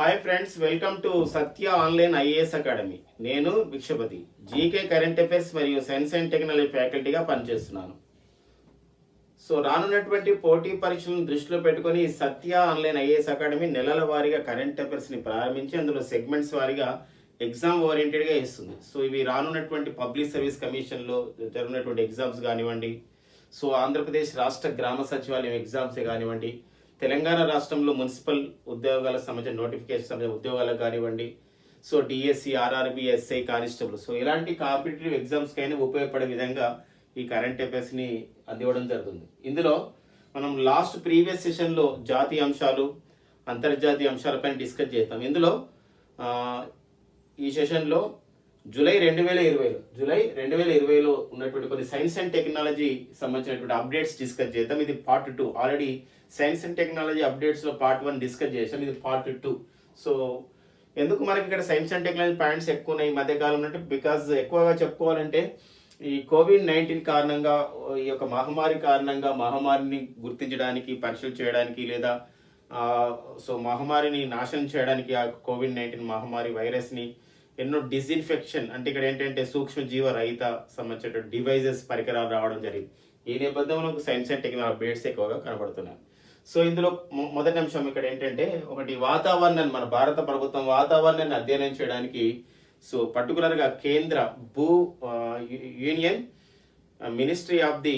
Hi friends, welcome to Satya online IAS academy. నేను Bhikshapathi, GK current affairs మరియు science and technology ఫ్యాకల్టీగా పనిచేస్తున్నాను. రానున్నటువంటి పోటీ పరీక్షలను దృష్టిలో పెట్టుకొని సత్య ఆన్లైన్ ఐఏఎస్ అకాడమీ నెలల వారీగా కరెంట్ అఫైర్స్ని ప్రారంభించి అందులో సెగ్మెంట్స్ వారీగా ఎగ్జామ్ ఓరియంటెడ్గా ఇస్తుంది. ఇవి రానున్నటువంటి పబ్లిక్ సర్వీస్ కమిషన్లో జరుగుతున్నటువంటి ఎగ్జామ్స్ కానివ్వండి, ఆంధ్రప్రదేశ్ రాష్ట్ర గ్రామ సచివాలయం ఎగ్జామ్సే కానివ్వండి, తెలంగాణ రాష్ట్రంలో మున్సిపల్ ఉద్యోగాలకు సంబంధించిన నోటిఫికేషన్ సంబంధించిన ఉద్యోగాలకు కానివ్వండి, డిఎస్సి, ఆర్ఆర్బి, ఎస్ఐ, కానిస్టేబుల్, ఇలాంటి కాంపిటేటివ్ ఎగ్జామ్స్కైనా ఉపయోగపడే విధంగా ఈ కరెంట్ అఫైర్స్ని అందివ్వడం జరుగుతుంది. ఇందులో మనం ప్రీవియస్ సెషన్లో జాతీయ అంశాలు, అంతర్జాతీయ అంశాలపైన డిస్కస్ చేస్తాం. ఇందులో ఈ సెషన్లో జూలై 2020లో ఉన్నటువంటి కొన్ని సైన్స్ అండ్ టెక్నాలజీ సంబంధించినటువంటి అప్డేట్స్ డిస్కస్ చేద్దాం. ఇది part 2. Already science and technology అప్డేట్స్లో పార్ట్ 1 డిస్కస్ చేసాం. ఇది పార్ట్ 2. ఎందుకు మనకి ఇక్కడ సైన్స్ అండ్ టెక్నాలజీ పాయింట్స్ ఎక్కువ ఉన్నాయి ఈ మధ్యకాలంలో అంటే, బికాజ్ ఎక్కువగా చెప్పుకోవాలంటే ఈ కోవిడ్-19 కారణంగా, ఈ యొక్క మహమ్మారి కారణంగా మహమ్మారిని గుర్తించడానికి, పరీక్షలు చేయడానికి, లేదా మహమ్మారిని నాశనం చేయడానికి ఆ కోవిడ్-19 మహమ్మారి వైరస్ని ఎన్నో డిస్ఇన్ఫెక్షన్ అంటే ఇక్కడ ఏంటంటే సూక్ష్మజీవ రహిత సంబంధించిన డివైజెస్, పరికరాలు రావడం జరిగింది. ఈ నేపథ్యంలో సైన్స్ అండ్ టెక్నాలజీ అప్డేట్స్ ఎక్కువగా కనబడుతున్నాయి. ఇందులో మొదటి అంశం ఇక్కడ ఏంటంటే, ఒకటి వాతావరణాన్ని, మన భారత ప్రభుత్వం వాతావరణాన్ని అధ్యయనం చేయడానికి పర్టికులర్గా కేంద్ర union ministry of the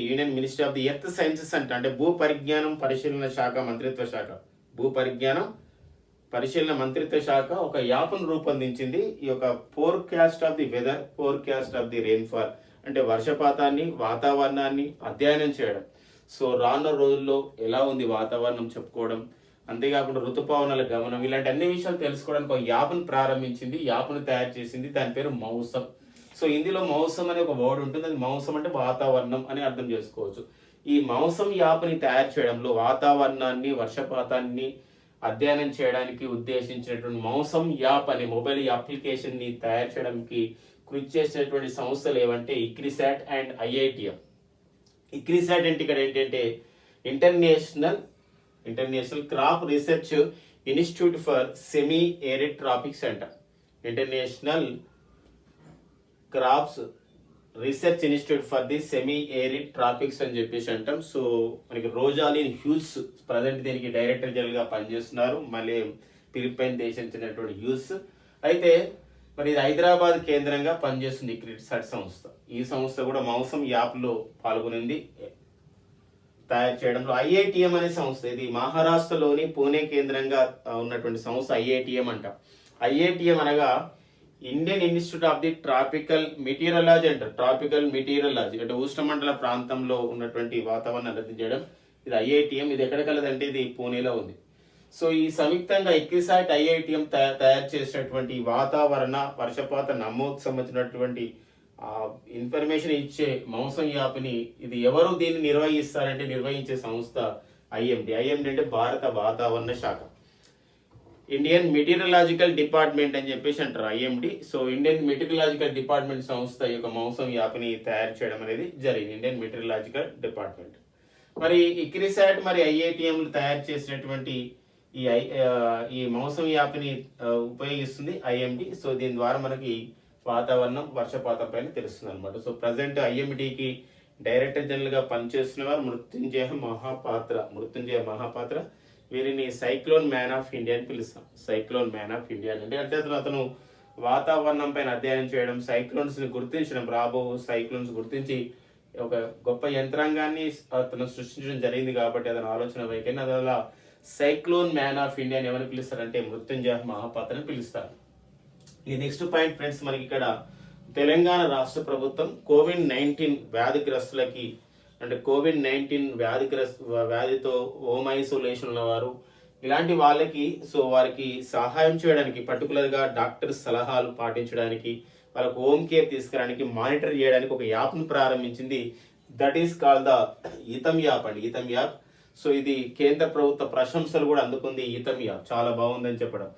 earth sciences అంటే భూ పరిజ్ఞానం పరిశీలన శాఖ మంత్రిత్వ శాఖ, భూ పరిజ్ఞానం పరిశీలన మంత్రిత్వ శాఖ ఒక యాప్ను రూపొందించింది. ఈ యొక్క forecast of the weather, forecast of the rainfall అంటే వర్షపాతాన్ని, వాతావరణాన్ని అధ్యయనం చేయడం. రానున్న రోజుల్లో ఎలా ఉంది వాతావరణం చెప్పుకోవడం, అంతేకాకుండా ఋతుపవనాల గమనం, ఇలాంటి అన్ని విషయాలు తెలుసుకోవడానికి ఒక యాప్ను ప్రారంభించింది, యాప్ను తయారు చేసింది. దాని పేరు మౌసం. ఇందులో మౌసం అనే ఒక వర్డ్ ఉంటుంది. అది మౌసం అంటే వాతావరణం అని అర్థం చేసుకోవచ్చు. ఈ మౌసం యాప్ని తయారు చేయడంలో వాతావరణాన్ని, వర్షపాతాన్ని అధ్యయనం చేయడానికి ఉద్దేశించినటువంటి మౌసం యాప్ అనే మొబైల్ అప్లికేషన్ని తయారు చేయడానికి కృషి చేసినటువంటి సంస్థలు ఏవంటే ఇక్రిసాట్ అండ్ ఐఐటిఎం. ఇక్రిసాట్ అంటే ఇక్కడ ఏంటంటే international crop research institute for semi arid tropic centre, international crops research institute for the semi arid tropics అని చెప్పేసి అంటాం. మనకి రోజాలిన్ హ్యూస్ ప్రజెంట్ దీనికి డైరెక్టర్ జనరల్ గా పనిచేస్తున్నారు. మళ్ళీ ఫిలిప్పైన్ దేశం చెందినటువంటి హ్యూస్. అయితే మరి ఇది హైదరాబాద్ కేంద్రంగా పనిచేస్తుంది ఇక్రిసాట్ సంస్థ. ఈ సంస్థ కూడా మౌసం యాప్ లో పాల్గొనింది తయారు చేయడంలో. ఐఐటిఎం అనే సంస్థ, ఇది మహారాష్ట్రలోని పూణే కేంద్రంగా ఉన్నటువంటి సంస్థ ఐఐటిఎం అంట. ఐఐటిఎం అనగా Indian Institute of the tropical meteorology అంటారు. ట్రాపికల్ మెటీరియలాజీ అంటే ఉష్ణమండల ప్రాంతంలో ఉన్నటువంటి వాతావరణాన్ని అధ్యయనం చేయడం. ఇది ఐఐటిఎం. ఇది ఎక్కడ కలదంటే ఇది పూణేలో ఉంది. ఈ సంయుక్తంగా ఇక్రిసాట్ ఐఐటిఎం తయారు చేసినటువంటి వాతావరణ, వర్షపాత నమోదు సంబంధించినటువంటి ఇన్ఫర్మేషన్ ఇచ్చే మౌసం యాప్ని, ఇది ఎవరు దీన్ని నిర్వహించే సంస్థ ఐఎండి. ఐఎండి అంటే భారత వాతావరణ శాఖ, ఇండియన్ మెటీరియలాజికల్ డిపార్ట్మెంట్ అని చెప్పేసి అంటారు ఐఎండి. ఇండియన్ మెటీరియలాజికల్ డిపార్ట్మెంట్ సంస్థ యొక్క మౌసం యాప్ని తయారు చేయడం అనేది జరిగింది. Indian meteorological department. మరి ఇక్రిసాట్ మరి ఐఐటిఎం తయారు చేసినటువంటి ఈ మౌసం యాప్ని ఉపయోగిస్తుంది ఐఎండి. దీని ద్వారా మనకి వాతావరణం, వర్షపాతం పైన తెలుస్తుంది అనమాట. ప్రజెంట్ ఐఎండికి డైరెక్టర్ జనరల్ గా పనిచేస్తున్న వారు మృత్యుంజయ మహాపాత్ర. వీరిని సైక్లోన్ మ్యాన్ ఆఫ్ ఇండియా అని పిలుస్తాం. సైక్లోన్ మ్యాన్ ఆఫ్ ఇండియా అంటే అతను వాతావరణం పైన అధ్యయనం చేయడం, సైక్లోన్స్ ని గుర్తించడం, రాబో సైక్లోన్స్ గుర్తించి ఒక గొప్ప యంత్రాంగాన్ని అతను సృష్టించడం జరిగింది. కాబట్టి అతను ఆలోచన వైఖరి అలా సైక్లోన్ మ్యాన్ ఆఫ్ ఇండియా ఎవరిని పిలుస్తారంటే మృత్యుంజయ మహాపాత్ర అని పిలుస్తారు. ఈ నెక్స్ట్ పాయింట్ ఫ్రెండ్స్, మనకి ఇక్కడ తెలంగాణ రాష్ట్ర ప్రభుత్వం కోవిడ్-19 వ్యాధిగ్రస్తులకి అంటే కోవిడ్-19 వ్యాధితో హోమ్ ఐసోలేషన్ ఉన్నవారు, ఇలాంటి వాళ్ళకి వారికి సహాయం చేయడానికి, పర్టికులర్గా డాక్టర్ సలహాలు పాటించడానికి, వాళ్ళకు హోమ్ కేర్ తీసుకురావడానికి, మానిటర్ చేయడానికి ఒక యాప్ను ప్రారంభించింది. దట్ ఈస్ కాల్డ్ ద ఈతం యాప్ అండి. ఈతం యాప్. ఇది కేంద్ర ప్రభుత్వ ప్రశంసలు కూడా అందుకుంది. ఈతం యాప్ చాలా బాగుందని చెప్పడం.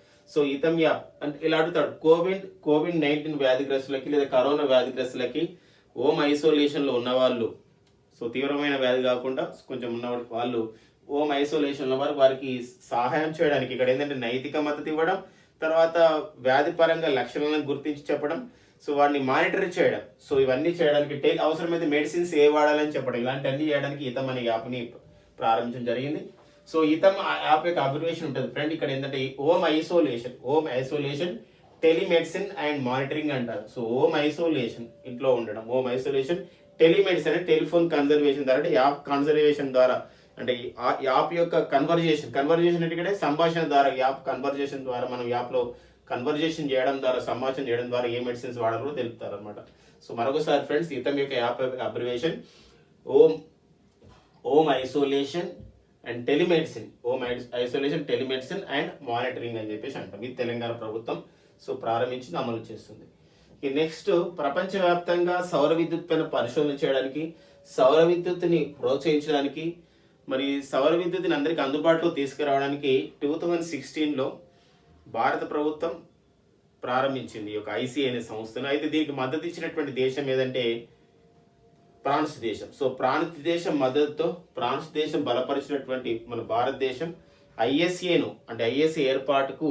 ఈతం యాప్ అంటే ఇలా అడుగుతాడు, కోవిడ్-19 వ్యాధిగ్రస్తులకి లేదా కరోనా వ్యాధిగ్రస్తులకి హోమ్ ఐసోలేషన్లో ఉన్నవాళ్ళు, తీవ్రమైన వ్యాధి కాకుండా కొంచెం ఉన్న వాళ్ళు హోమ్ ఐసోలేషన్ల వరకు వారికి సహాయం చేయడానికి ఇక్కడ ఏంటంటే నైతిక మద్దతు ఇవ్వడం, తర్వాత వ్యాధి పరంగా లక్షణాలను గుర్తించి చెప్పడం, సో వాడిని మానిటర్ చేయడం, సో ఇవన్నీ చేయడానికి అవసరమైతే మెడిసిన్స్ ఏ వాడాలని చెప్పడం, ఇలాంటివన్నీ చేయడానికి హితం అనే యాప్ని ప్రారంభించడం జరిగింది. సో హితం యాప్ యొక్క అబ్రివేషన్ ఉంటుంది ఫ్రెండ్. ఇక్కడ ఏంటంటే home isolation telemedicine and monitoring అంటారు. సో హోమ్ ఐసోలేషన్ ఇంట్లో ఉండడం, హోమ్ ఐసోలేషన్ టెలిమెడిసిన్ అంటే టెలిఫోన్ కన్సర్వేషన్ ద్వారా, అంటే యాప్ కన్సర్వేషన్ ద్వారా, అంటే యాప్ యొక్క కన్వర్జేషన్ అంటే ఇక్కడ సంభాషణ ద్వారా, యాప్ కన్వర్జేషన్ ద్వారా మనం యాప్లో కన్వర్జేషన్ చేయడం ద్వారా, సంభాషణ చేయడం ద్వారా ఏ మెడిసిన్స్ వాడాలో తెలుపుతారు అనమాట. సో మరొకసారి ఫ్రెండ్స్, హితం యొక్క app abbreviation home isolation and telemedicine, telemedicine and monitoring అని చెప్పేసి అంటాం. ఇది తెలంగాణ ప్రభుత్వం సో ప్రారంభించి అమలు చేస్తుంది. ఈ నెక్స్ట్, ప్రపంచవ్యాప్తంగా సౌర విద్యుత్ పైన పరిశోధన చేయడానికి, సౌర విద్యుత్తుని ప్రోత్సహించడానికి, మరి సౌర విద్యుత్తుని అందరికీ అందుబాటులో తీసుకురావడానికి 2016లో భారత ప్రభుత్వం ప్రారంభించింది ఈ యొక్క ఐసీ అనే సంస్థను. అయితే దీనికి మద్దతు ఇచ్చినటువంటి దేశం ఏదంటే ఫ్రాన్స్ దేశం. సో ఫ్రాన్స్ దేశం మద్దతుతో, ఫ్రాన్స్ దేశం బలపరిచినటువంటి మన భారతదేశం ఐఎస్ఏను, అంటే ఐఎస్ఏ ఏర్పాటుకు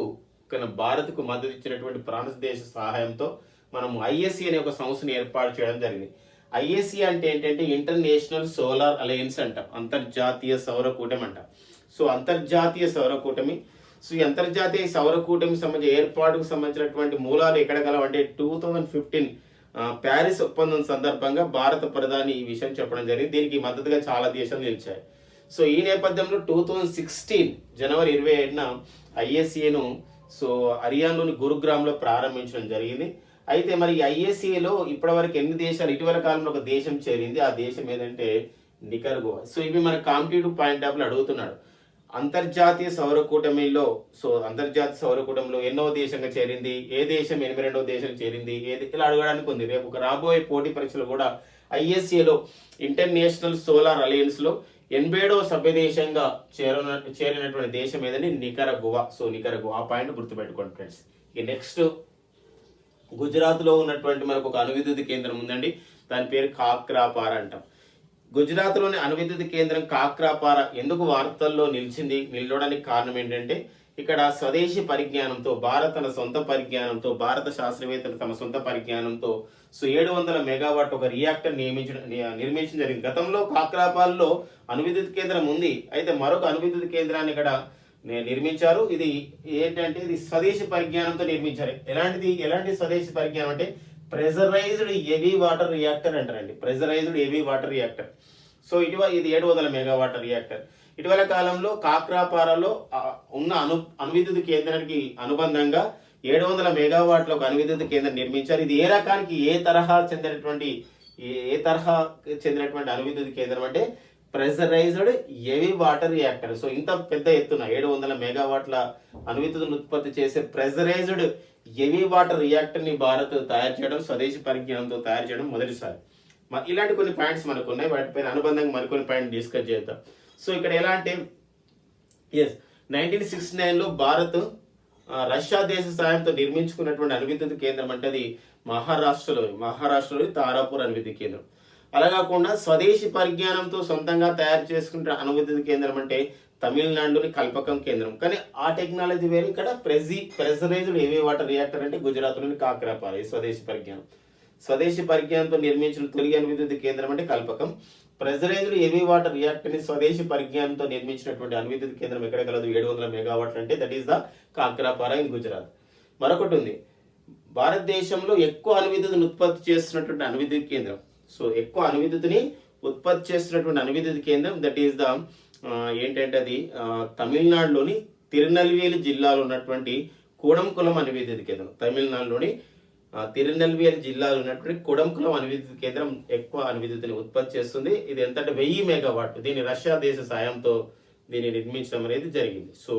భారత్కు మద్దతు ఇచ్చినటువంటి ఫ్రాన్స్ దేశ సహాయంతో మనము ఐఎస్ఏ అనే ఒక సంస్థను ఏర్పాటు చేయడం జరిగింది. ఐఎస్ఏ అంటే ఏంటంటే ఇంటర్నేషనల్ సోలార్ అలయన్స్ అంటాం, అంతర్జాతీయ సౌర కూటమి అంటాం. సో అంతర్జాతీయ సౌర కూటమి, సో ఈ అంతర్జాతీయ సౌర కూటమికి సంబంధించిన ఏర్పాటుకు సంబంధించినటువంటి మూలాలు ఎక్కడ కలవంటే 2015 ప్యారిస్ ఒప్పందం సందర్భంగా భారత ప్రధాని ఈ విషయం చెప్పడం జరిగింది. దీనికి మద్దతుగా చాలా దేశాలు నిలిచాయి. సో ఈ నేపథ్యంలో 2016 జనవరి 27న ఐఎస్ఏను సో హర్యానాలోని గురుగ్రామ్లో ప్రారంభించడం జరిగింది. అయితే మరి ఐఎస్ఏలో ఇప్పటివరకు ఎన్ని దేశాలు, ఇటీవల కాలంలో ఒక దేశం చేరింది, ఆ దేశం ఏదంటే నికరగోవా. సో ఇవి మన కాంపిటేటివ్ పాయింట్ ఆఫ్ లో అడుగుతున్నాడు. అంతర్జాతీయ సౌర కూటమిలో, సో అంతర్జాతీయ సౌర కూటమిలో ఎన్నో దేశంగా చేరింది, ఏ దేశం 82వ దేశం చేరింది, ఇలా అడగడానికి ఉంది. రేపు ఒక రాబోయే పోటీ పరీక్షలు కూడా ఐఎస్ఏలో ఇంటర్నేషనల్ సోలార్ అలయన్స్ లో 87వ సభ్య దేశంగా చేరినటువంటి దేశం ఏదంటే నికరగోవా. సో నికరగోవా, ఆ పాయింట్ గుర్తుపెట్టుకోండి ఫ్రెండ్స్. ఇక నెక్స్ట్, గుజరాత్ లో ఉన్నటువంటి మనకు ఒక అణువిద్యుత్ కేంద్రం ఉందండి, దాని పేరు కాక్రాపారా అంటాం. గుజరాత్ లోని అణువిద్యుత్ కేంద్రం కాక్రాపారా ఎందుకు వార్తల్లో నిలవడానికి కారణం ఏంటంటే ఇక్కడ స్వదేశీ పరిజ్ఞానంతో, తన సొంత పరిజ్ఞానంతో, భారత శాస్త్రవేత్తలు తమ సొంత పరిజ్ఞానంతో సో 700 మెగావాట్ ఒక రియాక్టర్ నిర్మించడం జరిగింది. గతంలో కాక్రాపారాలో అణువిద్యుత్ కేంద్రం ఉంది, అయితే మరొక అణువిద్యుత్ కేంద్రాన్ని ఇక్కడ నిర్మించారు. ఇది ఏంటంటే ఇది స్వదేశీ పరిజ్ఞానంతో నిర్మించారు. ఎలాంటి స్వదేశీ పరిజ్ఞానం అంటే ప్రెజరైజ్డ్ హెవీ వాటర్ రియాక్టర్ అంటారండి, pressurised heavy water reactor. So ఇది 700 మెగావాట్ రియాక్టర్. ఇటీవల కాలంలో కాక్రాపారాలో ఉన్న అణువిద్యుత్ కేంద్రానికి అనుబంధంగా 700 మెగావాట్ల ఒక అణువిద్యుత్ కేంద్రం నిర్మించారు. ఇది ఏ రకానికి, ఏ తరహా చెందినటువంటి అణువిద్యుత్ కేంద్రం అంటే pressurised heavy water reactor. So ఇంత పెద్ద ఎత్తున 700 మెగావాట్ల అణువిద్యుత్తును ఉత్పత్తి చేసే ప్రెజరైజ్డ్ హెవీ వాటర్ రియాక్టర్ ని భారత్ తయారు చేయడం, స్వదేశీ పరిజ్ఞానంతో తయారు చేయడం మొదటిసారి. ఇలాంటి కొన్ని పాయింట్స్ మనకు ఉన్నాయి, వాటిపైన అనుబంధంగా మరికొన్ని పాయింట్ డిస్కస్ చేద్దాం. సో ఇక్కడ ఎలా అంటే 1969లో భారత్ రష్యా దేశ సాయంతో నిర్మించుకున్నటువంటి అణువిద్యుత్ కేంద్రం అంటే అది మహారాష్ట్రలోని తారాపూర్ అణువిద్యుత్ కేంద్రం. అలా కాకుండా స్వదేశీ పరిజ్ఞానంతో సొంతంగా తయారు చేసుకుంటే అణువిద్యుత్ కేంద్రం అంటే తమిళనాడులోని కల్పకం కేంద్రం. కానీ ఆ టెక్నాలజీ వేరు. ఇక్కడ ప్రెజరైజ్డ్ హెవీ వాటర్ రియాక్టర్ అంటే గుజరాత్లోని కాక్రాపారా. స్వదేశీ పరిజ్ఞానంతో నిర్మించిన తొలి అణువిద్యుత్ కేంద్రం అంటే Kalpakkam. Pressurised heavy water reactor ని స్వదేశీ పరిజ్ఞానంతో నిర్మించినటువంటి అణువిద్యుత్ కేంద్రం ఎక్కడ కలదు, 700 మెగావాట్లు అంటే that is the Kakrapar in Gujarat. మరొకటి ఉంది, భారతదేశంలో ఎక్కువ అణువిద్యుత్తును ఉత్పత్తి చేస్తున్నటువంటి అణువిద్యుత్ కేంద్రం. సో ఎక్కువ అణువిద్యుత్తుని ఉత్పత్తి చేస్తున్నటువంటి అణువిద్యుత్ కేంద్రం దట్ ఈస్ ద ఏంటంటే అది తమిళనాడులోని తిరునెల్వేలి జిల్లాలో ఉన్నటువంటి కూడంకులం అణువిద్యుత్ కేంద్రం. తమిళనాడులోని తిరునెల్వేలి జిల్లాలో ఉన్నటువంటి కూడంకులం అణువిద్యుత్ కేంద్రం ఎక్కువ అణువిద్యుత్తుని ఉత్పత్తి చేస్తుంది. ఇది ఎంత అంటే 1000 మెగావాట్. దీన్ని రష్యా దేశ సాయంతో దీన్ని నిర్మించడం అనేది జరిగింది. సో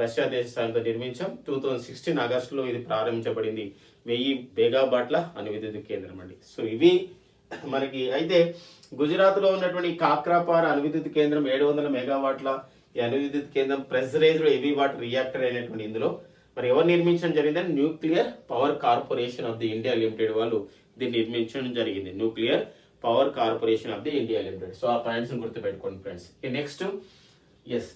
రష్యా దేశ సాయంతో నిర్మించాం. 2016 ఆగస్టులో ఇది ప్రారంభించబడింది. 1000 మెగావాట్ల అణువిద్యుత్ కేంద్రం అండి. సో ఇవి మనకి. అయితే గుజరాత్ లో ఉన్నటువంటి కాక్రాపారా అణువిద్యుత్ కేంద్రం 700 మెగావాట్ల ఈ అణువిద్యుత్ కేంద్రం ప్రెజరైజ్డ్ హెవీ వాటర్ రియాక్టర్ అయినటువంటి ఇందులో మరి ఎవరు నిర్మించడం జరిగిందని nuclear power corporation of the India limited వాళ్ళు దీన్ని నిర్మించడం జరిగింది. Nuclear power corporation of the India limited. So ఆ పాయింట్స్ గుర్తుపెట్టుకోండి ఫ్రెండ్స్. నెక్స్ట్ ఎస్,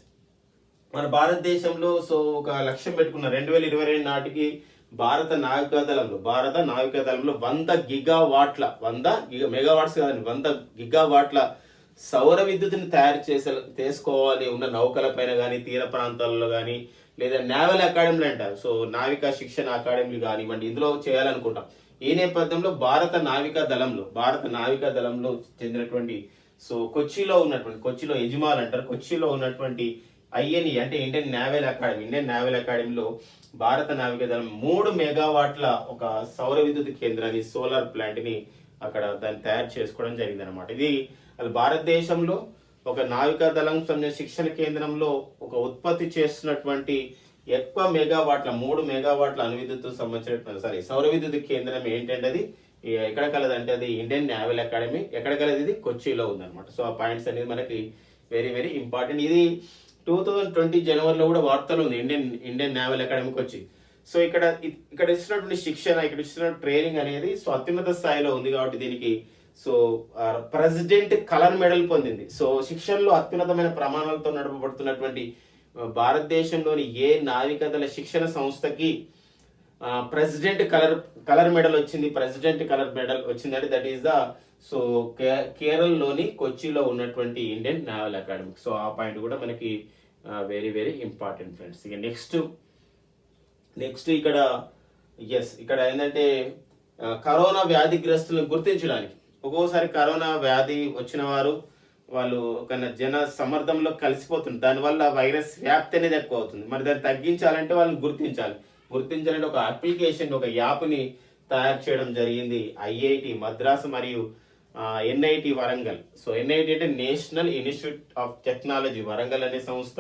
మన భారతదేశంలో సో ఒక లక్ష్యం పెట్టుకున్న 2022 నాటికి భారత నావికాదళంలో 100 మెగావాట్స్ కాదండి, 100 గిగావాట్ల సౌర విద్యుత్తుని తీసుకోవాలి ఉన్న నౌకల పైన కానీ, తీర ప్రాంతాల్లో కానీ, లేదా నేవల్ అకాడమీలు అంటారు, సో నావికా శిక్షణ అకాడమీలు కానివ్వండి, ఇందులో చేయాలనుకుంటాం. ఈ నేపథ్యంలో భారత నావికా దళంలో చెందినటువంటి సో కొచ్చిలో యజమాల్ అంటారు, కొచ్చిలో ఉన్నటువంటి ఐఎన్ఈ అంటే ఇండియన్ నేవల్ అకాడమీలో భారత నావికాదళం 3 మెగావాట్ల ఒక సౌర విద్యుత్ కేంద్రాన్ని, సోలార్ ప్లాంట్ ని అక్కడ దాన్ని తయారు చేసుకోవడం జరిగింది అనమాట. ఇది భారతదేశంలో ఒక నావికాదళం సంబంధించిన శిక్షణ కేంద్రంలో ఒక ఉత్పత్తి చేస్తున్నటువంటి ఎక్కువ మెగావాట్ల 3 మెగావాట్ల సౌర విద్యుత్ కేంద్రం ఏంటంటే అది ఎక్కడ కలదంటే అది ఇండియన్ నేవల్ అకాడమీ. ఎక్కడ కలదు? ఇది కొచ్చిలో ఉందన్నమాట. సో ఆ పాయింట్స్ అనేది మనకి వెరీ వెరీ ఇంపార్టెంట్. ఇది 2020 జనవరిలో కూడా వార్తలు ఉంది, ఇండియన్ నేవల్ అకాడమీకి వచ్చి. సో ఇక్కడ ఇస్తున్నటువంటి శిక్షణ, ఇక్కడ ఇస్తున్న ట్రైనింగ్ అనేది సో అత్యున్నత స్థాయిలో ఉంది కాబట్టి దీనికి సో ప్రెసిడెంట్ కలర్ మెడల్ పొందింది. సో శిక్షణలో అత్యున్నతమైన ప్రమాణాలతో నడపబడుతున్నటువంటి భారతదేశంలోని ఏ నావికాదళ శిక్షణ సంస్థకి ప్రెసిడెంట్ కలర్ మెడల్ వచ్చిందంటే దట్ ఈస్ ద సో కేరళలోని కొచ్చిలో ఉన్నటువంటి ఇండియన్ నేవల్ అకాడమీ. సో ఆ పాయింట్ కూడా మనకి వెరీ వెరీ ఇంపార్టెంట్ ఫ్రెండ్స్. ఇక నెక్స్ట్ ఇక్కడ ఏంటంటే కరోనా వ్యాధిగ్రస్తులను గుర్తించడానికి ఒక్కోసారి కరోనా వ్యాధి వచ్చిన వాళ్ళు ఒక జన సమర్థంలో కలిసిపోతుంది, దానివల్ల వైరస్ వ్యాప్తి అనేది ఎక్కువ అవుతుంది. మరి దాన్ని తగ్గించాలంటే వాళ్ళని గుర్తించాలంటే ఒక అప్లికేషన్, ఒక యాప్ని తయారు చేయడం జరిగింది ఐఐటి మద్రాసు మరియు ఎన్ఐటి వరంగల్. సో ఎన్ఐటి అంటే National Institute of Technology Warangal అనే సంస్థ,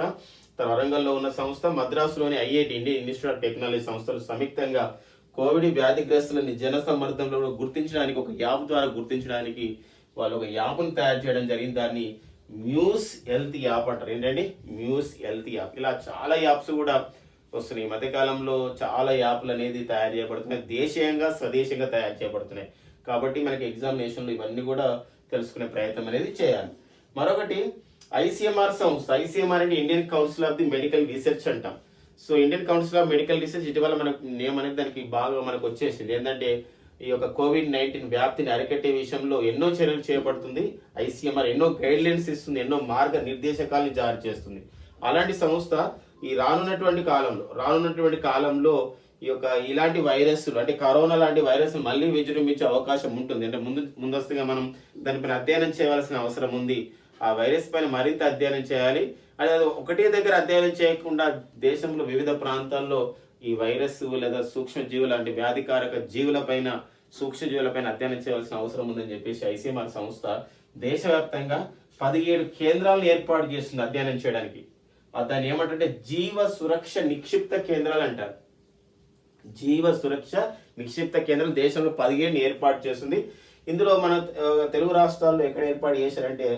వరంగల్లో ఉన్న సంస్థ, మద్రాసులోని IIT Indian Institute of Technology సంస్థలు సంయుక్తంగా కోవిడ్ వ్యాధిగ్రస్తులని జన సమర్థంలో గుర్తించడానికి, ఒక యాప్ ద్వారా గుర్తించడానికి వాళ్ళు ఒక యాప్ను తయారు చేయడం జరిగింది. దాన్ని మ్యూస్ హెల్త్ యాప్ అంటారు. ఏంటండి? Muse health app. ఇలా చాలా యాప్స్ కూడా వస్తున్నాయి. ఈ మధ్యకాలంలో చాలా యాప్లు అనేది తయారు చేయబడుతున్నాయి, దేశీయంగా స్వదేశంగా తయారు చేయబడుతున్నాయి. కాబట్టి మనకి ఎగ్జామినేషన్లు ఇవన్నీ కూడా తెలుసుకునే ప్రయత్నం అనేది చేయాలి. మరొకటి ఐసీఎంఆర్ సంస్థ. ఐసీఎంఆర్ అంటే Indian Council of the Medical Research అంటాం. So Indian Council of Medical Research ఇటీవల మనకు నేమ్ అనేది దానికి బాగా మనకు వచ్చేసింది. ఏంటంటే ఈ యొక్క COVID-19 వ్యాప్తిని అరికట్టే విషయంలో ఎన్నో చర్యలు చేపడుతుంది. ఐసీఎంఆర్ ఎన్నో గైడ్ లైన్స్ ఇస్తుంది, ఎన్నో మార్గ నిర్దేశకాలను జారీ చేస్తుంది. అలాంటి సంస్థ ఈ రానున్నటువంటి కాలంలో ఈ యొక్క ఇలాంటి వైరస్లు అంటే కరోనా లాంటి వైరస్ మళ్ళీ విజృంభించే అవకాశం ఉంటుంది. అంటే ముందస్తుగా మనం దానిపైన అధ్యయనం చేయవలసిన అవసరం ఉంది. ఆ వైరస్ పైన మరింత అధ్యయనం చేయాలి. అది ఒకటే దగ్గర అధ్యయనం చేయకుండా దేశంలో వివిధ ప్రాంతాల్లో ఈ వైరస్ లేదా సూక్ష్మజీవులు లాంటి వ్యాధికారక సూక్ష్మజీవులపైన అధ్యయనం చేయవలసిన అవసరం ఉందని చెప్పేసి ఐసీఎంఆర్ సంస్థ దేశవ్యాప్తంగా 17 కేంద్రాలను ఏర్పాటు చేస్తుంది అధ్యయనం చేయడానికి. దాన్ని ఏమంటే జీవ సురక్ష నిక్షిప్త కేంద్రాలు అంటారు. జీవ సురక్ష నిక్షిప్త కేంద్రం దేశంలో 17 ఏర్పాటు చేస్తుంది. ఇందులో మన తెలుగు రాష్ట్రాల్లో ఎక్కడ ఏర్పాటు చేశారంటే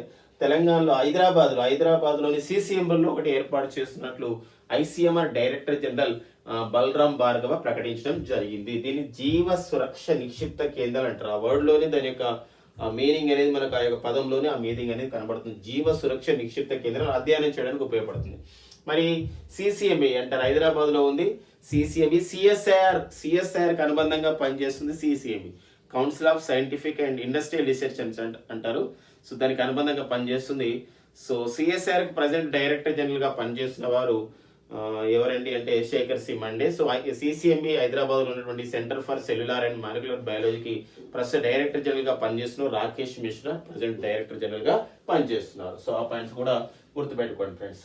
తెలంగాణలో హైదరాబాద్లోని సిసిఎంబల్లో ఒకటి ఏర్పాటు చేస్తున్నట్లు ICMR director general Balram Bhargava ప్రకటించడం జరిగింది. దీన్ని జీవ సురక్ష నిక్షిప్త కేంద్రాలు అంటారు. ఆ వర్డ్ లోనే దాని యొక్క మీనింగ్ అనేది మనకు ఆ యొక్క పదంలోనే ఆ మీనింగ్ అనేది కనబడుతుంది. జీవ సురక్ష నిక్షిప్త కేంద్రాలు అధ్యయనం చేయడానికి ఉపయోగపడుతుంది. మరి సిసిఎంబి అంటారు, హైదరాబాద్ లో ఉంది. సిసిఎంబి సిఎస్ఐఆర్ కి అనుబంధంగా పనిచేస్తుంది. CCMB Council of Scientific and Industrial Research అంటారు. సో దానికి అనుబంధంగా పనిచేస్తుంది. సో సిఎస్ఐఆర్ కి ప్రజెంట్ డైరెక్టర్ జనరల్ గా పనిచేస్తున్న వారు ఎవరండి అంటే Shekhar C Mande. So CCMB Hyderabad లో ఉన్నటువంటి centre for cellular and molecular బయాలజీకి ప్రస్తుత డైరెక్టర్ జనరల్ గా పనిచేస్తున్నారు. Rakesh Mishra present director general గా పనిచేస్తున్నారు. సో ఆ పాయింట్స్ కూడా గుర్తుపెట్టుకోండి ఫ్రెండ్స్.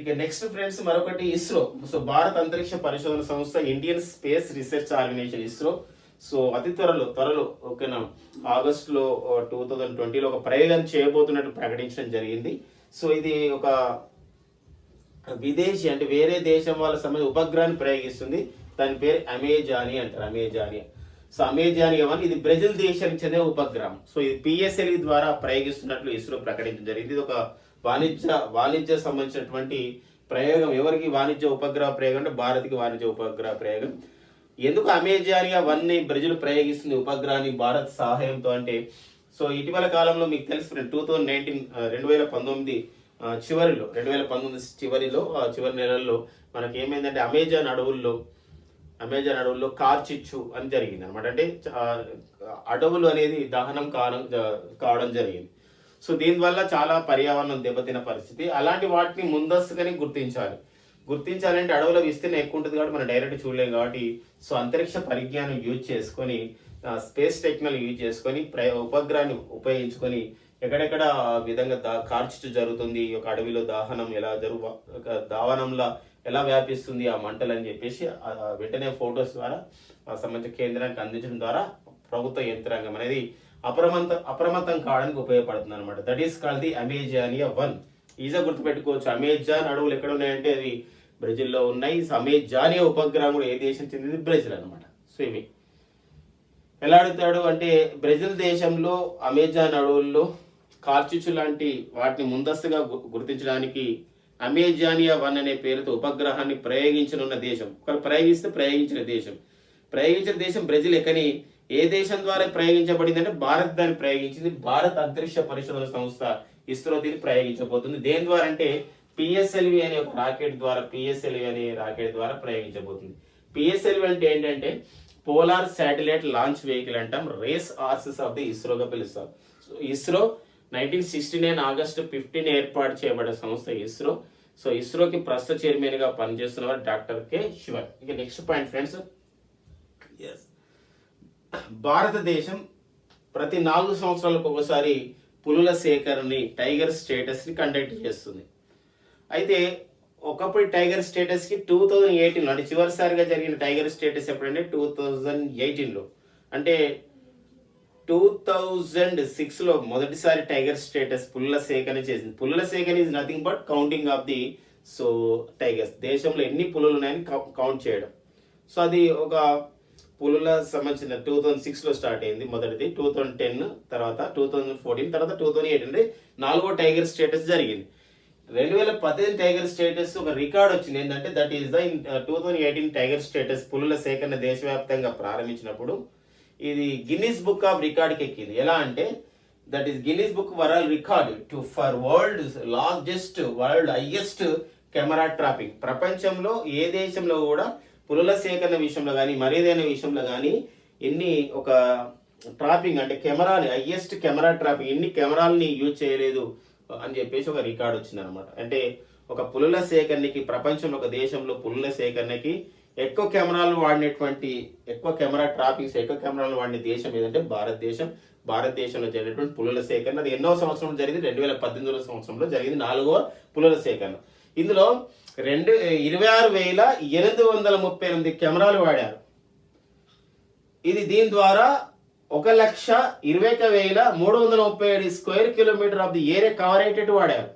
ఇక నెక్స్ట్ ఫ్రెండ్స్ మరొకటి ఇస్రో. సో భారత అంతరిక్ష పరిశోధన సంస్థ, Indian space research organisation ISRO. So అతి త్వరలో ఓకేనా ఆగస్టులో 2020లో ఒక ప్రయోగం చేయబోతున్నట్టు ప్రకటించడం జరిగింది. సో ఇది ఒక విదేశీ అంటే వేరే దేశం వాళ్ళ సంబంధించి ఉపగ్రహాన్ని ప్రయోగిస్తుంది. దాని పేరు అమెజానియా అంటారు. సో అమెజానియా అని ఇది బ్రెజిల్ దేశానికి చెందిన ఉపగ్రహం. సో ఇది పిఎస్ఎల్వి ద్వారా ప్రయోగిస్తున్నట్లు ఇస్రో ప్రకటించడం జరిగింది. ఇది ఒక వాణిజ్య సంబంధించినటువంటి ప్రయోగం. ఎవరికి వాణిజ్య ఉపగ్రహ ప్రయోగం అంటే భారత్కి వాణిజ్య ఉపగ్రహ ప్రయోగం. ఎందుకు అమెజానియా 1ని బ్రెజిల్ ప్రయోగిస్తుంది ఉపగ్రహాన్ని భారత్ సహాయంతో అంటే సో ఇటీవల కాలంలో మీకు తెలుసు 2019 చివరిలో 2019 చివరిలో చివరి నెలల్లో మనకి ఏమైందంటే అమెజాన్ అడవుల్లో కార్చిచ్చు అని జరిగింది అనమాట. అంటే అడవులు అనేది దహనం కావడం జరిగింది. సో దీనివల్ల చాలా పర్యావరణం దెబ్బతిన్న పరిస్థితి. అలాంటి వాటిని ముందస్తుగానే గుర్తించాలంటే అడవుల విస్తీర్ణం ఎక్కువ ఉంటుంది కాబట్టి మనం డైరెక్ట్ చూడలేం కాబట్టి సో అంతరిక్ష పరిజ్ఞానం యూజ్ చేసుకొని స్పేస్ టెక్నాలజీ యూజ్ చేసుకొని ఉపగ్రహాన్ని ఉపయోగించుకొని ఎక్కడెక్కడ విధంగా కార్చిచ్చు జరుగుతుంది, ఒక అడవిలో దాహనం ఎలా దావనంలో ఎలా వ్యాపిస్తుంది ఆ మంటలు అని చెప్పేసి వెంటనే ఫొటోస్ ద్వారా సంబంధించిన కేంద్రానికి అందించడం ద్వారా ప్రభుత్వ యంత్రాంగం అనేది అప్రమత్తం కావడానికి ఉపయోగపడుతుంది అనమాట. That is called the Amazonia 1. ఈజీగా గుర్తుపెట్టుకోవచ్చు. అమెజాన్ అడవులు ఎక్కడ ఉన్నాయంటే అవి బ్రెజిల్లో ఉన్నాయి. అమెజానియా ఉపగ్రహం కూడా ఏ దేశం చెందింది? బ్రెజిల్ అనమాట. సో ఇవి ఎలా అడుగుతాడు అంటే బ్రెజిల్ దేశంలో అమెజాన్ అడవుల్లో కార్చిచ్చు లాంటి వాటిని ముందస్తుగా గుర్తించడానికి అమెజానియా 1 అనే పేరుతో ఉపగ్రహాన్ని ప్రయోగించనున్న దేశం. ఒకరు ప్రయోగించిన దేశం బ్రెజిల్. కానీ ఏ దేశం ద్వారా ప్రయోగించబడింది అంటే భారత్ దాన్ని ప్రయోగించింది. భారత్ అంతరిక్ష పరిశోధన సంస్థ ఇస్రో దీన్ని ప్రయోగించబోతుంది. దేని ద్వారా అంటే పిఎస్ఎల్వి అనే ఒక రాకెట్ ద్వారా ప్రయోగించబోతుంది. పిఎస్ఎల్వి అంటే ఏంటంటే పోలార్ శాటిలైట్ లాంచ్ వెహికల్ అంటాం. రేస్ ఆర్సెస్ ఆఫ్ ది ఇస్రోగా పిలుస్తాం. సో ఇస్రో 1969 ఆగస్టు 15 ఏర్పాటు చేయబడిన సంస్థ ఇస్రో. సో ఇస్రోకి ప్రస్తుత చైర్మన్ గా పనిచేస్తున్నవారు డాక్టర్ కె శివన్. ఇక నెక్స్ట్ పాయింట్ ఫ్రెండ్స్, భారతదేశం ప్రతి 4 సంవత్సరాలకు ఒకసారి పులుల సేకరణని టైగర్ స్టేటస్ ని కండక్ట్ చేస్తుంది. అయితే ఒకప్పుడు టైగర్ స్టేటస్ కి 2018 అంటే చివరిసారిగా జరిగిన టైగర్ స్టేటస్ ఎప్పుడంటే 2018లో, అంటే 2006లో మొదటిసారి టైగర్ స్టేటస్ పులుల సేకరణ చేసింది. పులుల సేకరణ is nothing but counting of the tigers. దేశంలో ఎన్ని పులులు ఉన్నాయని కౌంట్ చేయడం. సో అది ఒక పులుల సంబంధించిన 2006లో స్టార్ట్ అయింది మొదటిది, 2010 తర్వాత 2014 తర్వాత 2018 అంటే 4వ టైగర్ స్టేటస్ జరిగింది. 2018 టైగర్ స్టేటస్ ఒక రికార్డ్ వచ్చింది. ఏంటంటే that is the 2018 tiger status పులుల సేకరణ దేశవ్యాప్తంగా ప్రారంభించినప్పుడు ఇది గిన్నిస్ బుక్ ఆఫ్ రికార్డ్కి ఎక్కింది. ఎలా అంటే that is Guinness book world record for world highest camera trapping. ప్రపంచంలో ఏ దేశంలో కూడా పులుల సేకరణ విషయంలో కానీ మరేదైనా విషయంలో కానీ ఎన్ని ఒక ట్రాపింగ్ అంటే కెమెరాని హైయెస్ట్ కెమెరా ట్రాపింగ్ ఎన్ని కెమెరాలని యూజ్ చేయలేదు అని చెప్పేసి ఒక రికార్డ్ వచ్చింది అనమాట. అంటే ఒక పులుల సేకరణకి ప్రపంచంలో ఒక దేశంలో పులుల సేకరణకి ఎక్కువ కెమెరాలు వాడినటువంటి ఎక్కువ కెమెరాలు వాడిన దేశం ఏదంటే భారతదేశంలో జరిగినటువంటి పులుల సేకరణ. అది ఎన్నో సంవత్సరంలో జరిగింది? 2018 సంవత్సరంలో జరిగింది 4వ పులుల సేకరణ. ఇందులో 26,838 కెమెరాలు వాడారు. దీని ద్వారా 1,21,337 square kilometre of the area cover అయ్యేటట్టు వాడారు.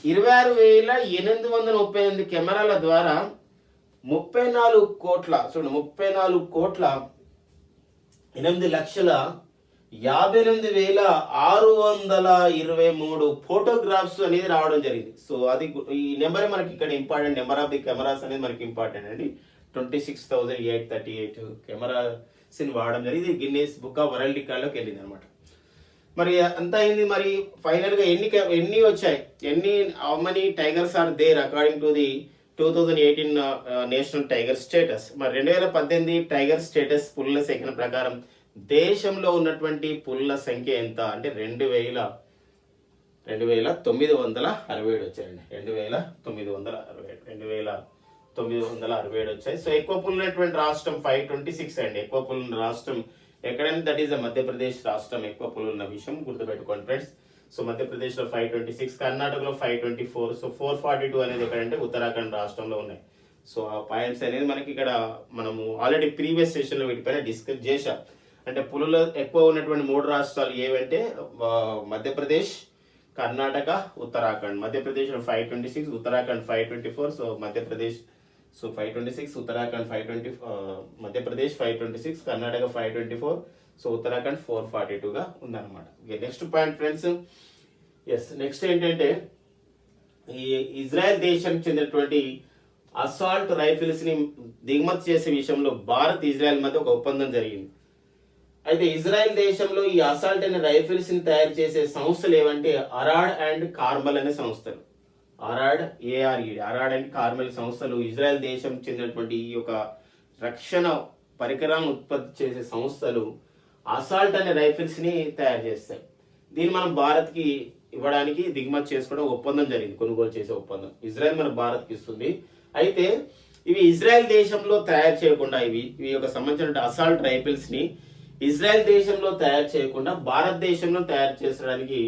26,838 కెమెరాల ద్వారా 34,8,58,623 ఫోటోగ్రాఫ్స్ అనేది రావడం జరిగింది. సో అది ఈ నెంబర్ మనకి ఇక్కడ important. Number of the cameras అనేది మనకి ఇంపార్టెంట్ అండి. 26,838 కెమెరాస్ వాడడం జరిగింది. గిన్నెస్ బుక్ ఆఫ్ వరల్డ్ రికార్డ్లోకి వెళ్ళింది అనమాట. మరి అంత అయింది. మరి ఫైనల్ గా ఎన్ని వచ్చాయి, how many tigers are there according to the 2018 national tiger status. మరి 2018 టైగర్ స్టేటస్ పులుల సేకరణ ప్రకారం దేశంలో ఉన్నటువంటి పులుల సంఖ్య ఎంత అంటే 2,967 వచ్చాయండి. 2,967 వచ్చాయి. సో ఎక్కువ పులులు ఉన్నటువంటి రాష్ట్రం 526 అండి. ఎక్కువ పులుల రాష్ట్రం ఎక్కడైనా దట్ ఈస్ మధ్యప్రదేశ్ రాష్ట్రం ఎక్కువ పులులు ఉన్న విషయం గుర్తుపెట్టుకోండి ఫ్రెండ్స్. సో మధ్యప్రదేశ్లో 526, కర్ణాటకలో 524, సో 442 అనేది ఎక్కడంటే ఉత్తరాఖండ్ రాష్ట్రంలో ఉన్నాయి. సో ఆ పాయింట్స్ అనేది మనకి ఇక్కడ మనము ఆల్రెడీ ప్రీవియస్ సెషన్లో వీటిపైన డిస్కస్ చేశాం. అంటే పులులు ఎక్కువ ఉన్నటువంటి 3 రాష్ట్రాలు ఏవంటే మధ్యప్రదేశ్, కర్ణాటక, ఉత్తరాఖండ్. మధ్యప్రదేశ్లో 526, ఉత్తరాఖండ్ 524. సో మధ్యప్రదేశ్ 526, ఉత్తరాఖండ్ 520, మధ్యప్రదేశ్ 526, కర్ణాటక 524, సో ఉత్తరాఖండ్ 442గా ఉందన్నమాట. నెక్స్ట్ పాయింట్ ఫ్రెండ్స్, నెక్స్ట్ ఏంటంటే ఈ ఇజ్రాయెల్ దేశానికి చెందినటువంటి అసాల్ట్ రైఫిల్స్ ని దిగుమతి చేసే విషయంలో భారత్ ఇజ్రాయెల్ మధ్య ఒక ఒప్పందం జరిగింది. అయితే ఇజ్రాయెల్ దేశంలో ఈ అసాల్ట్ అనే రైఫిల్స్ ని తయారు చేసే సంస్థలు ఏవంటే అరాడ్ అండ్ కార్మల్ అనే సంస్థలు. అరాడ్ అరాడ్ అండ్ కార్మెల్ సంస్థలు ఇజ్రాయెల్ దేశం చెందినటువంటి ఈ యొక్క రక్షణ పరికరాలను ఉత్పత్తి చేసే సంస్థలు అసాల్ట్ అనే రైఫిల్స్ ని తయారు చేస్తాయి. దీన్ని మనం భారత్కి ఇవ్వడానికి దిగుమతి చేసుకోవడం ఒప్పందం జరిగింది, కొనుగోలు చేసే ఒప్పందం ఇజ్రాయెల్ మన భారత్కి ఇస్తుంది. అయితే ఇవి ఇజ్రాయెల్ దేశంలో తయారు చేయకుండా ఇవి యొక్క సంబంధించిన అసాల్ట్ రైఫిల్స్ ని ఇజ్రాయెల్ దేశంలో తయారు చేయకుండా భారతదేశంలో తయారు చేసడానికి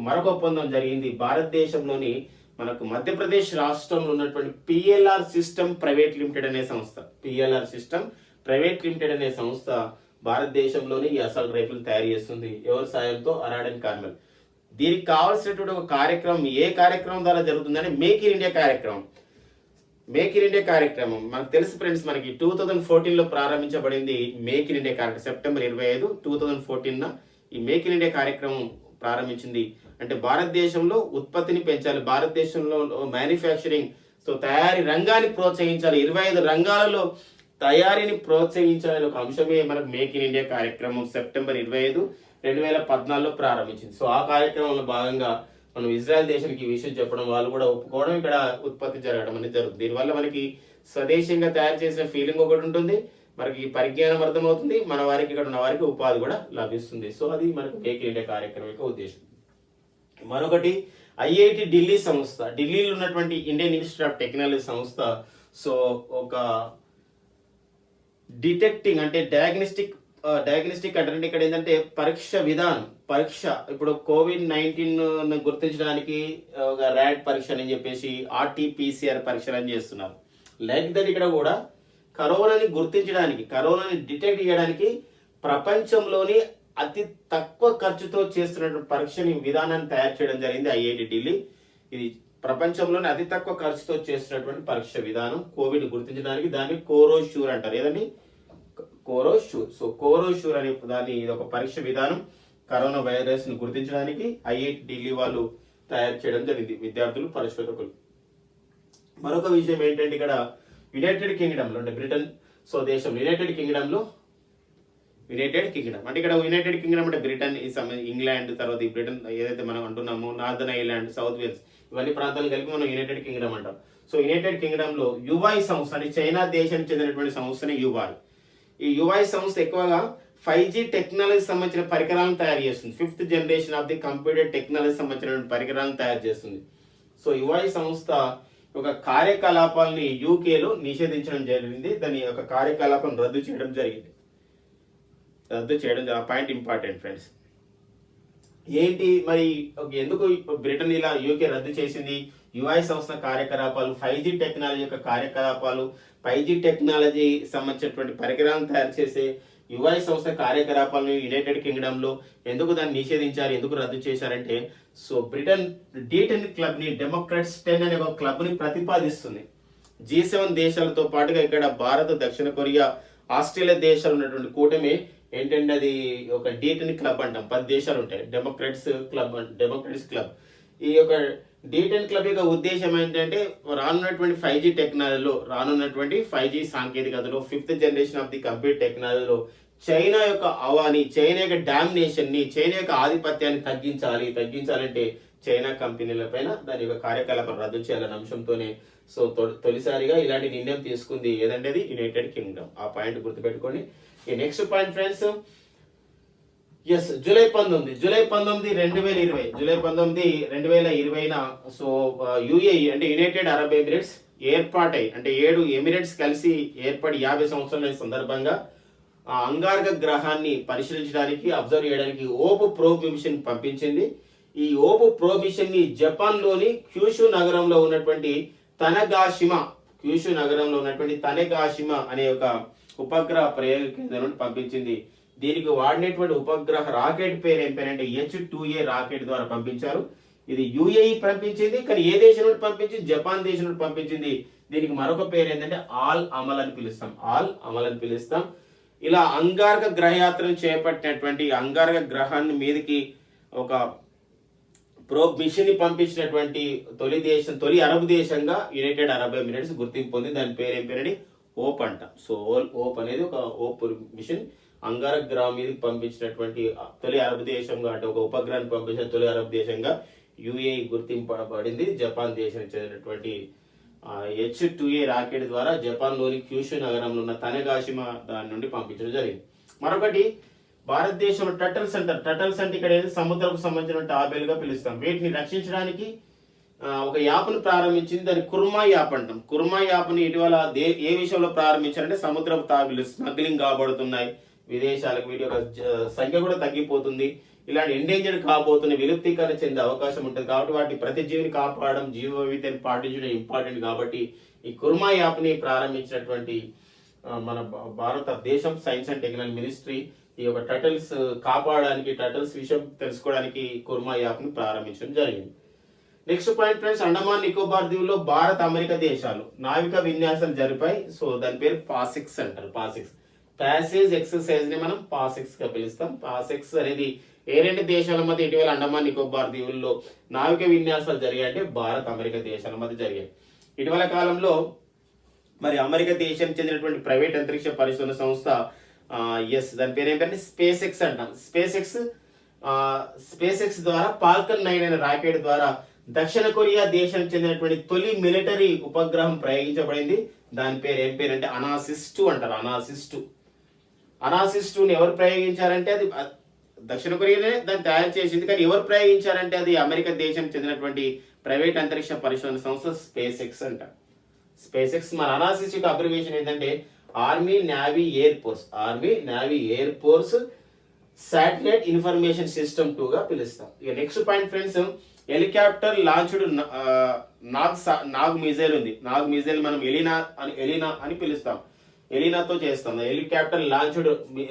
మరొక ఒప్పందం జరిగింది. భారతదేశంలోని మనకు మధ్యప్రదేశ్ రాష్ట్రంలో ఉన్నటువంటి పిఎల్ఆర్ సిస్టమ్ ప్రైవేట్ లిమిటెడ్ అనే సంస్థ, పిఎల్ఆర్ సిస్టమ్ ప్రైవేట్ లిమిటెడ్ అనే సంస్థ భారతదేశంలోని ఈ అసాల్ట్ రైఫిల్ తయారు చేస్తుంది. ఎవరి సాయంతో? అరాడ్ అండ్ కార్మెల్. దీనికి కావాల్సినటువంటి ఒక కార్యక్రమం ఏ కార్యక్రమం ద్వారా జరుగుతుందంటే మేక్ ఇన్ ఇండియా కార్యక్రమం. మేక్ ఇన్ ఇండియా కార్యక్రమం మనకు తెలుసు ఫ్రెండ్స్, మనకి 2014లో ప్రారంభించబడింది మేక్ ఇన్ ఇండియా కార్యక్రమం. సెప్టెంబర్ 25, 2014 ఈ మేక్ ఇన్ ఇండియా కార్యక్రమం ప్రారంభించింది. అంటే భారతదేశంలో ఉత్పత్తిని పెంచాలి, భారతదేశంలో మ్యానుఫ్యాక్చరింగ్ తయారీ రంగాన్ని ప్రోత్సహించాలి, 25 రంగాలలో తయారీని ప్రోత్సహించాలనే ఒక అంశమే మనకు మేక్ ఇన్ ఇండియా కార్యక్రమం సెప్టెంబర్ 25, 2014లో ప్రారంభించింది. ఆ కార్యక్రమంలో భాగంగా మనం ఇజ్రాయెల్ దేశానికి ఈ విషయం చెప్పడం, వాళ్ళు కూడా ఒప్పుకోవడం, ఇక్కడ ఉత్పత్తి జరగడం అనేది జరుగుతుంది. దీనివల్ల మనకి స్వదేశంగా తయారు చేసిన ఫీలింగ్ ఒకటి ఉంటుంది, మనకి పరిజ్ఞానం అర్థమవుతుంది, మన వారికి ఇక్కడ ఉన్న వారికి ఉపాధి కూడా లభిస్తుంది. అది మనకు మేక్ ఇన్ ఇండియా కార్యక్రమం యొక్క ఉద్దేశం. మరొకటి ఐఐటి ఢిల్లీ సంస్థ, ఢిల్లీలో ఉన్నటువంటి ఇండియన్ ఇన్స్టిట్యూట్ ఆఫ్ టెక్నాలజీ సంస్థ ఒక డిటెక్టింగ్ అంటే డయాగ్నోస్టిక్ అంటే ఇక్కడ ఏంటంటే పరీక్ష ఇప్పుడు COVID-19 గుర్తించడానికి ఒక ర్యాట్ పరీక్ష అని చెప్పేసి RT-PCR పరీక్షలు అని చేస్తున్నారు. లైక్ దట్ ఇక్కడ కూడా కరోనాని గుర్తించడానికి, కరోనాని డిటెక్ట్ చేయడానికి ప్రపంచంలోని అతి తక్కువ ఖర్చుతో చేస్తున్నటువంటి పరీక్షని విధానాన్ని తయారు చేయడం జరిగింది ఐఐటి ఢిల్లీ. ఇది ప్రపంచంలోనే అతి తక్కువ ఖర్చుతో చేస్తున్నటువంటి పరీక్ష విధానం కోవిడ్ గుర్తించడానికి. దాన్ని కోరోష్యూర్ అంటారు. ఏదండి? కోరోష్యూర్. కోరోష్యూర్ అనే దాన్ని ఇది ఒక పరీక్ష విధానం కరోనా వైరస్ ని గుర్తించడానికి ఐఐటి ఢిల్లీ వాళ్ళు తయారు చేయడం జరిగింది, విద్యార్థులు, పరిశోధకులు. మరొక విషయం ఏంటంటే ఇక్కడ యునైటెడ్ కింగ్డమ్ లో అంటే బ్రిటన్ దేశం యునైటెడ్ కింగ్డమ్ అంటే ఇక్కడ యునైటెడ్ కింగ్డమ్ అంటే బ్రిటన్, ఇంగ్లాండ్, తర్వాత ఈ బ్రిటన్ ఏదైతే మనం అంటున్నామో నార్దర్న్ ఐర్లాండ్, సౌత్ వేల్స్ ఇవన్నీ ప్రాంతాలు కలిపి మనం యునైటెడ్ కింగ్డమ్ అంటాం. యునైటెడ్ కింగ్డమ్ లో యువాయ్ సంస్థ అంటే చైనా దేశానికి చెందినటువంటి సంస్థని యువాయ్. ఈ యువాయ్ సంస్థ ఎక్కువగా 5G టెక్నాలజీ సంబంధించిన పరికరాలను తయారు చేస్తుంది. 5th generation of the computer technology సంబంధించిన పరికరాలను తయారు చేస్తుంది. యువాయ్ సంస్థ ఒక కార్యకలాపాలని యూకేలో నిషేధించడం జరిగింది. దాని యొక్క కార్యకలాపం రద్దు చేయడం జరిగింది. ఆ పాయింట్ ఇంపార్టెంట్ ఫ్రెండ్స్. ఏంటి మరి ఎందుకు బ్రిటన్ ఇలా యూకే రద్దు చేసింది? యుఐ సంస్థ కార్యకలాపాలు, 5G టెక్నాలజీ యొక్క కార్యకలాపాలు, 5G టెక్నాలజీ సంబంధించినటువంటి పరికరాలను తయారు చేసే యుఐ సంస్థ కార్యకలాపాలను యునైటెడ్ కింగ్డమ్ లో ఎందుకు దాన్ని నిషేధించారు, ఎందుకు రద్దు చేశారంటే బ్రిటన్ D10 క్లబ్ ని, డెమోక్రాట్స్ 10 అనే ఒక క్లబ్ ని ప్రతిపాదిస్తుంది. G7 దేశాలతో పాటుగా ఇక్కడ భారత్, దక్షిణ కొరియా, ఆస్ట్రేలియా దేశాలు ఉన్నటువంటి కూటమి ఏంటంటే అది ఒక D10 క్లబ్ అంటాం. 10 దేశాలు ఉంటాయి. Democrats club. ఈ యొక్క D10 క్లబ్ యొక్క ఉద్దేశం ఏంటంటే రానున్నటువంటి 5G టెక్నాలజీలో, రానున్నటువంటి 5G సాంకేతికతలో, 5th generation of the computer టెక్నాలజీలో చైనా యొక్క అవాని, చైనా యొక్క డామినేషన్ ని, చైనా యొక్క ఆధిపత్యాన్ని తగ్గించాలంటే చైనా కంపెనీల పైన దాని యొక్క కార్యకలాపాలు రద్దు చేయాలనే అంశంతోనే తొలిసారిగా ఇలాంటి నిర్ణయం తీసుకుంది. ఏదంటే అది యునైటెడ్ కింగ్డమ్. ఆ పాయింట్ గుర్తుపెట్టుకోండి. ఈ next point friends, July 19, 2020 UAE అంటే యునైటెడ్ అరబ్ ఎమిరేట్స్ ఏర్పాటై అంటే 7 ఎమిరేట్స్ కలిసి ఏర్పడి 50 సంవత్సరాల సందర్భంగా ఆ అంగారక గ్రహాన్ని పరిశీలించడానికి, అబ్జర్వ్ చేయడానికి ఓపు ప్రోబ్ మిషన్ పంపించింది. ఈ ఓపు ప్రోబ్ మిషన్ ని జపాన్ లోని క్యూషు నగరంలో ఉన్నటువంటి తనెగాషిమా అనే ఒక ఉపగ్రహ ప్రయోగ కేంద్రం నుండి పంపించింది. దీనికి వాడినటువంటి ఉపగ్రహ రాకెట్ పేరు ఏం పేరంటే H-2A రాకెట్ ద్వారా పంపించారు. ఇది యుఏఈ పంపించింది, కానీ ఏ దేశం నుండి పంపించింది? జపాన్ దేశం నుండి పంపించింది. దీనికి మరొక పేరు ఏంటంటే ఆల్ అమల్ అని పిలుస్తాం. ఇలా అంగారక గ్రహయాత్రను చేపట్టినటువంటి అంగారక గ్రహాన్ని మీదకి ఒక ప్రోబ్ మిషన్ ని పంపించినటువంటి తొలి అరబ్ దేశంగా యునైటెడ్ అరబ్ ఎమిరేట్స్ గుర్తింపు పొంది. దాని పేరు ఏం పేరండి? ఓప్ అంట. ఓప్ అనేది ఒక ఓప్ మిషన్ అంగారగ్రహం మీదకి పంపించినటువంటి తొలి అరబ్ దేశంగా, అంటే ఒక ఉపగ్రహాన్ని పంపించిన తొలి అరబ్ దేశంగా యుఏఈ గుర్తింపబడింది. జపాన్ దేశానికి చెందినటువంటి H-2A రాకెట్ ద్వారా జపాన్లోని క్యూషు నగరంలో ఉన్న తనగాషిమా దాని నుండి పంపించడం జరిగింది. మరొకటి భారతదేశంలో టర్టల్స్ అంటారు. టర్టల్స్ అంటే ఇక్కడ ఏదైతే సముద్రకు సంబంధించిన తాబేలుగా పిలుస్తాం. వీటిని రక్షించడానికి ఒక యాప్ను ప్రారంభించింది. దాన్ని కుర్మా యాప్ అంటాం. కుర్మా యాప్ని ఇటీవల ఏ విషయంలో ప్రారంభించారంటే సముద్రపు తాబేలు స్మగ్లింగ్ కాబడుతున్నాయి విదేశాలకు, వీటి యొక్క సంఖ్య కూడా తగ్గిపోతుంది. ఇలాంటి ఎండేంజర్డ్ కాబోతున్న విలుప్తీకరణ చెందే అవకాశం ఉంటుంది. కాబట్టి వాటి ప్రతి జీవిని కాపాడడం, జీవ వైవిధ్యాన్ని పాటించడం ఇంపార్టెంట్. కాబట్టి ఈ కుర్మా యాప్ని ప్రారంభించినటువంటి మన భారతదేశం సైన్స్ అండ్ టెక్నాలజీ మినిస్ట్రీ ఈ యొక్క టర్టల్స్ కాపాడడానికి, టర్టల్స్ విషయం తెలుసుకోవడానికి కుర్మా యాప్ని ప్రారంభించడం జరిగింది. Next point friends, Andaman Nicobar దీవుల్లో భారత్ అమెరికా దేశాలు నావిక విన్యాసాలు జరిపాయి. సో దాని పేరు పాసిక్స్ అంటారు. పాసిక్స్ ప్యాసేజ్ ఎక్సర్సైజ్ ని మనం పాసిక్స్ గా పిలుస్తాం. పాసిక్స్ అనేది ఏ రెండు దేశాల మధ్య ఇటీవల అండమాన్ నికోబార్ దీవుల్లో నావిక విన్యాసాలు జరిగాయంటే భారత్ అమెరికా దేశాల మధ్య జరిగాయి. ఇటీవల కాలంలో మరి అమెరికా దేశానికి చెందినటువంటి ప్రైవేట్ అంతరిక్ష పరిశోధన సంస్థ దాని పేరు ఏంటంటే స్పేస్ ఎక్స్ అంటాం. స్పేస్ ఎక్స్ ద్వారా ఫాల్కన్ 9 అనే రాకెట్ ద్వారా దక్షిణ కొరియా దేశానికి చెందినటువంటి తొలి మిలిటరీ ఉపగ్రహం ప్రయోగించబడింది. దాని పేరు ఏం పేరు అంటే అనాసిస్-2 అంటారు. అనాసిస్-2ని ఎవరు ప్రయోగించారంటే అది దక్షిణ కొరియానే దాన్ని తయారు చేసింది. కానీ ఎవరు ప్రయోగించారంటే అది అమెరికా దేశానికి చెందినటువంటి ప్రైవేట్ అంతరిక్ష పరిశోధన సంస్థ స్పేస్ ఎక్స్ అంటారు. స్పేస్ ఎక్స్ మన అనాసిస్ యొక్క అబ్రివేషన్ ఏంటంటే army navy air force satellite information system 2 గా పిలుస్తాం. ఇక next point friends, helicopter launched Nag missile ఉంది. నాగ్ మిజైల్ మనం ఎలినా అని పిలుస్తాం. ఎలినాతో చేస్తాం. హెలికాప్టర్ లాంచ్డ్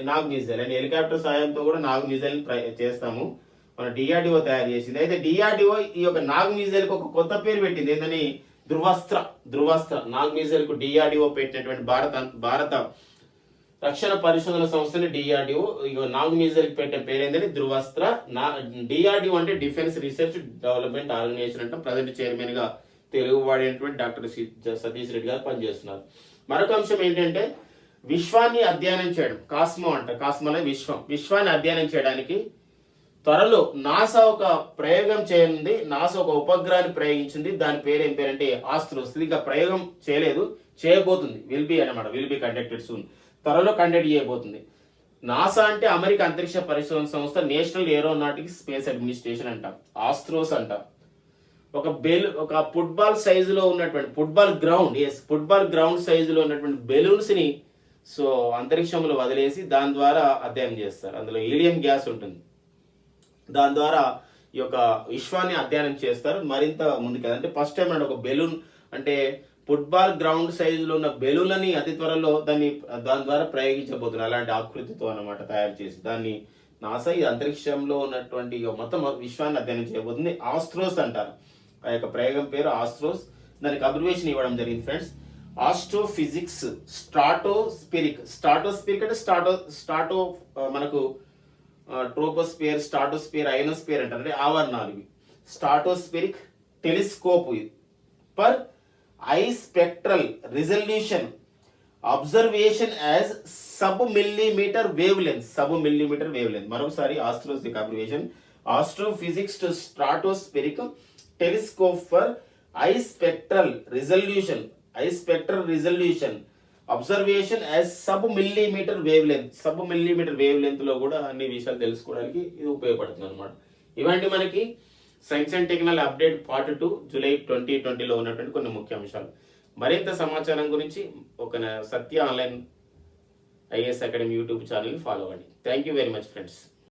నాగ్ మిజైల్ అంటే హెలికాప్టర్ సాయంతో కూడా నాగ్ మిజైల్ చేస్తాము. మన డిఆర్డిఓ తయారు చేసింది. అయితే డిఆర్డిఓ ఈ యొక్క నాగ్ మిజైల్ కు ఒక కొత్త పేరు పెట్టింది. ఏంటని ధృవాస్త్ర నాగ్ మిజైల్ కు డిఆర్డిఓ పెట్టినటువంటి భారత రక్షణ పరిశోధన సంస్థని డిఆర్డిఓ నాగ్ మిజైల్ పెట్టే పేరు ఏంటంటే ధృవాస్త్ర. డిఆర్డిఓ అంటే డిఫెన్స్ రీసెర్చ్ డెవలప్మెంట్ ఆర్గనైజేషన్ అంటే ప్రజెంట్ చైర్మన్ గా తెలుగు వాడేటువంటి డాక్టర్ సతీష్ రెడ్డి గారు పనిచేస్తున్నారు. మరొక అంశం ఏంటంటే విశ్వాన్ని అధ్యయనం చేయడం. కాస్మో అనేది విశ్వాన్ని అధ్యయనం చేయడానికి త్వరలో నాసా ఒక ప్రయోగం చేయనుంది. నాసా ఒక ఉపగ్రహాన్ని ప్రయోగించింది. దాని పేరు ఏం పేరంటే ఆస్ట్రోస్. ఇది ఇంకా ప్రయోగం చేయబోతుంది. Will be conducted soon. త్వరలో కండక్ట్ చేయబోతుంది. నాసా అంటే అమెరికా అంతరిక్ష పరిశోధన సంస్థ, నేషనల్ ఏరోనాటిక్స్ స్పేస్ అడ్మినిస్ట్రేషన్ అంటాం. ఆస్ట్రోస్ అంటాం. ఒక ఫుట్బాల్ సైజులో ఉన్నటువంటి ఫుట్బాల్ గ్రౌండ్ సైజులో ఉన్నటువంటి బెలూన్స్ ని అంతరిక్షంలో వదిలేసి దాని ద్వారా అధ్యయనం చేస్తారు. అందులో హీలియం గ్యాస్ ఉంటుంది. దాని ద్వారా ఈ యొక్క విశ్వాన్ని అధ్యయనం చేస్తారు. మరింత ముందుకు అంటే ఫస్ట్ టైం అంటే ఒక బెలూన్ అంటే ఫుట్బాల్ గ్రౌండ్ సైజులో ఉన్న బెలూన్లని అతి త్వరలో దాని ద్వారా ప్రయోగించబోతున్నారు. అలాంటి ఆకృతితో అన్నమాట తయారు చేసి దాన్ని నాసా ఈ అంతరిక్షంలో ఉన్నటువంటి మొత్తం విశ్వాన్ని అధ్యయనం చేయబోతుంది. ఆస్ట్రోస్ అంటారు. ఆ యొక్క ప్రయోగం పేరు ఆస్ట్రోస్. దానికి అబ్రివేషన్ ఇవ్వడం జరిగింది ఫ్రెండ్స్. ఆస్ట్రోఫిజిక్స్ స్ట్రాటోస్పిరిక్ అంటే స్టాటో మనకు ట్రోపోస్పియర్, స్టాటోస్పియర్, అయోనోస్పియర్ అంటారు. అంటే ఆవరణాలు. Stratospheric telescope for high spectral resolution observation as sub millimeter wavelength. మరొకసారి ఆస్ట్రోస్ యొక్క abbreviation astrophysics to stratospheric telescope for high spectral resolution observation as sub millimeter wavelength లో కూడా అన్ని విషయాలు తెలుసుకోవడానికి ఇది ఉపయోగపడుతుంది అనమాట. ఇవంటి మనకి science and technology update part 2 July 2020లో ఉన్నటువంటి కొన్ని ముఖ్య అంశాలు. మరింత సమాచారం గురించి ఒక Satya online IAS academy YouTube ఛానల్ని ఫాలో అవ్వండి. Thank you very much friends.